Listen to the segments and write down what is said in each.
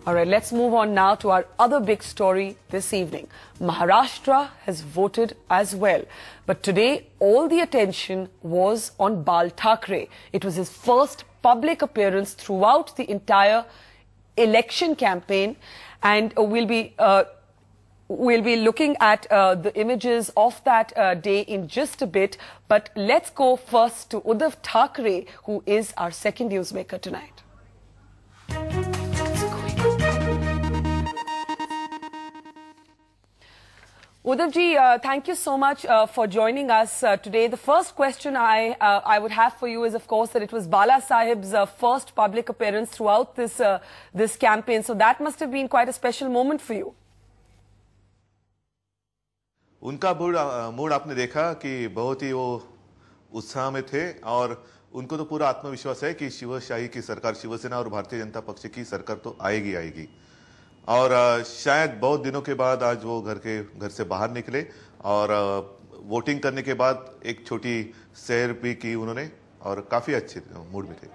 All right, let's move on now to our other big story this evening. Maharashtra has voted as well. But today, all the attention was on Bal Thackeray. It was his first public appearance throughout the entire election campaign. And we'll be looking at the images of that day in just a bit. But let's go first to Uddhav Thackeray, who is our second newsmaker tonight. Uddhav ji, thank you so much for joining us today. The first question I would have for you is, of course, that it was Bala Sahib's first public appearance throughout this campaign. So that must have been quite a special moment for you. उनका mood आपने देखा कि बहुत ही वो उत्साह में थे और उनको तो पूरा आत्मविश्वास है कि शिवशाही की सरकार, शिवसेना और भारतीय जनता पक्ष की सरकार तो आएगी और शायद बहुत दिनों के बाद आज वो घर से बाहर निकले और वोटिंग करने के बाद एक छोटी सैर भी की उन्होंने और काफी अच्छे मूड में थे।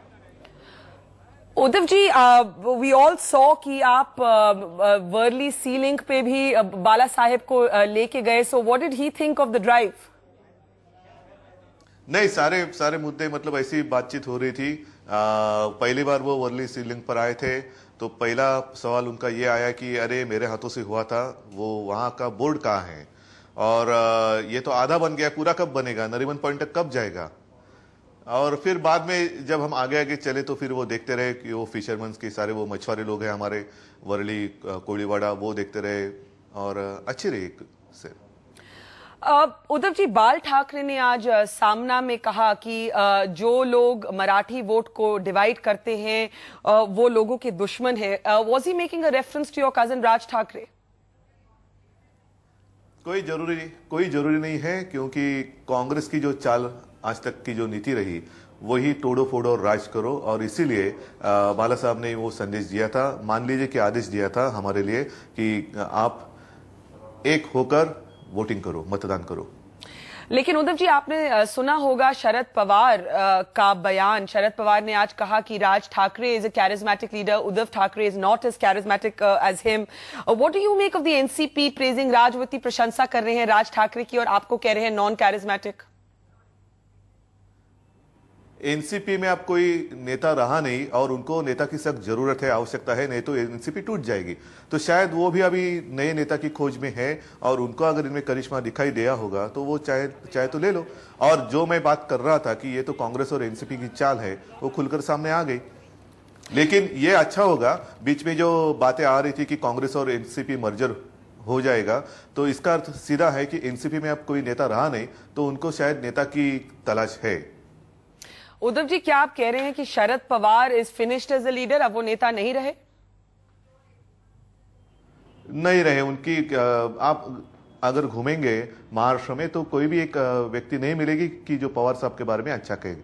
Uddhav ji, we all saw कि आप वर्ली सी लिंक पे भी बाला साहेब को लेके गए, so what did he think of the drive? नहीं, सारे मुद्दे मतलब ऐसी बातचीत हो रही थी। पहली बार वो वर्ली सी लिंक पर आए थे तो पहला सवाल उनका ये आया कि अरे मेरे हाथों से हुआ था, वो वहां का बोर्ड कहाँ है और ये तो आधा बन गया, पूरा कब बनेगा, नरीमन पॉइंट तक कब जाएगा। और फिर बाद में जब हम आगे चले तो फिर वो देखते रहे कि वो फिशरमैन के सारे वो मछुआरे लोग हैं हमारे वर्ली कोलीवाड़ा, वो देखते रहे और अच्छी रही से। उद्धव जी, बाल ठाकरे ने आज सामना में कहा कि जो लोग मराठी वोट को डिवाइड करते हैं वो लोगों के दुश्मन हैं। Was he making a reference to your cousin Raj Thackeray? कोई जरूरी नहीं है, क्योंकि कांग्रेस की जो चाल आज तक की जो नीति रही वही तोड़ो फोड़ो और राज करो, और इसीलिए बाला साहब ने वो संदेश दिया था, मान लीजिए कि आदेश दिया था हमारे लिए कि आप एक होकर वोटिंग करो, मतदान करो। लेकिन उद्धव जी, आपने सुना होगा शरद पवार का बयान। शरद पवार ने आज कहा कि Raj Thackeray is a charismatic leader, Uddhav Thackeray is not as charismatic as him. What do you make of the NCP praising Raj? वो इतनी प्रशंसा कर रहे हैं राज ठाकरे की और आपको कह रहे हैं नॉन कैरिज्मेटिक। एनसीपी में अब कोई नेता रहा नहीं और उनको नेता की सख्त जरूरत है, आवश्यकता है, नहीं तो एनसीपी टूट जाएगी। तो शायद वो भी अभी नए नेता की खोज में है और उनको अगर इनमें करिश्मा दिखाई दिया होगा तो वो चाहे तो ले लो। और जो मैं बात कर रहा था कि ये तो कांग्रेस और एनसीपी की चाल है, वो खुलकर सामने आ गई। लेकिन ये अच्छा होगा, बीच में जो बातें आ रही थी कि कांग्रेस और एनसीपी मर्जर हो जाएगा, तो इसका अर्थ सीधा है कि एनसीपी में अब कोई नेता रहा नहीं तो उनको शायद नेता की तलाश है। उद्धव जी, क्या आप कह रहे हैं कि Sharad Pawar is finished as a leader, अब वो नेता नहीं रहे? नहीं रहे। उनकी आप अगर घूमेंगे महाराष्ट्र में तो कोई भी एक व्यक्ति नहीं मिलेगी कि जो पवार साहब के बारे में अच्छा कहेगी,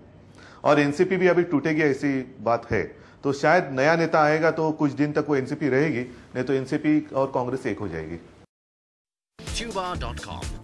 और एनसीपी भी अभी टूटेगी ऐसी बात है। तो शायद नया नेता आएगा तो कुछ दिन तक वो एनसीपी रहेगी, नहीं तो एनसीपी और कांग्रेस एक हो जाएगी। Tuba.com